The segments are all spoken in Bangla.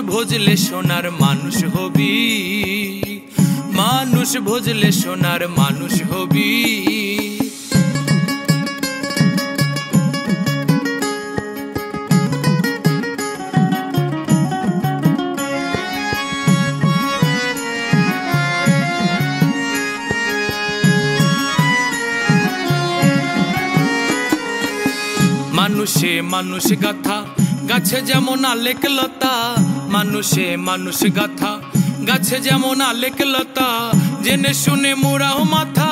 ভজলে সোনার মানুষ হবি, মানুষ ভজলে সোনার মানুষ হবি। মানুষে মানুষ গাথা গাছে যেমন আলেক লতা, মানুষে মানুষ গাথা গাছে যেমন আলেক লতা, জেনে শুনে মোড়াও মাথা,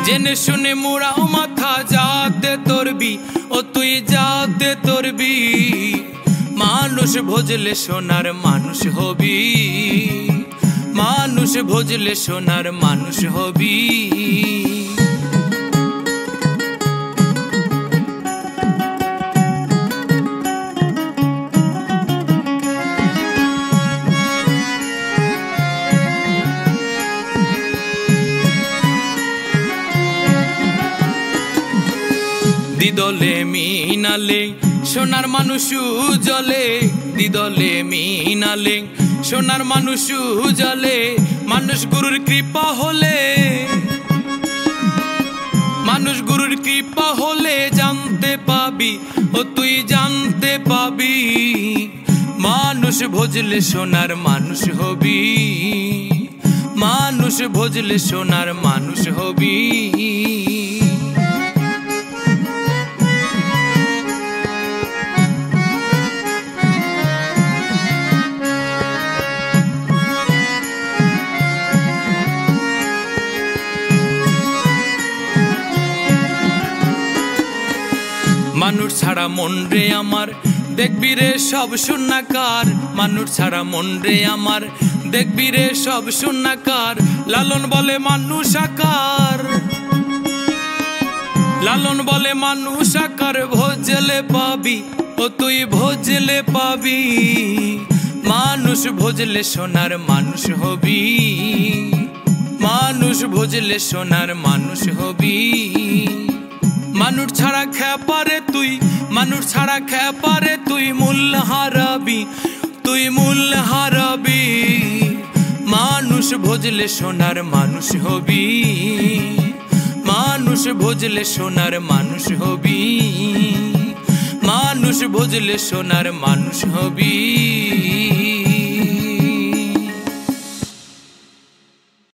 জেনে শুনে মোড়াও মাথা, যাতে তোরবি ও তুই যাতে তোরবি। মানুষ ভজলে সোনার মানুষ হবি, মানুষ ভজলে সোনার মানুষ হবি। দিদলে মিনালে সোনার মানুষ জলে, দিদলে মিনালে সোনার মানুষ জলে, মানুষ গুরুর কৃপা হলে, মানুষ গুরুর কৃপা হলে জানতে পাবি ও তুই জানতে পাবি। মানুষ ভজলে সোনার মানুষ হবি, মানুষ ভজলে সোনার মানুষ হবি। মানুষ ছাড়া মন রে আমার দেখবি রে সব শূন্যাকার, মানুষ ছাড়া মন রে আমার দেখবি রে সব শূন্যাকার। লালন বলে মানুষ আকার, লালন বলে মানুষ আকার, ভজলে পাবি ও তুই ভজলে পাবি। মানুষ ভজলে সোনার মানুষ হবি, মানুষ ভজলে সোনার মানুষ হবি। মানুষ ছাড়া খেপারে তুই, মানুষ ছাড়া খেপারে তুই মূল্য হারাবি, তুই মূল্য হারাবি। মানুষ ভজলে সোনার মানুষ হবি, মানুষ ভজলে সোনার মানুষ হবি, মানুষ ভজলে সোনার মানুষ হবি।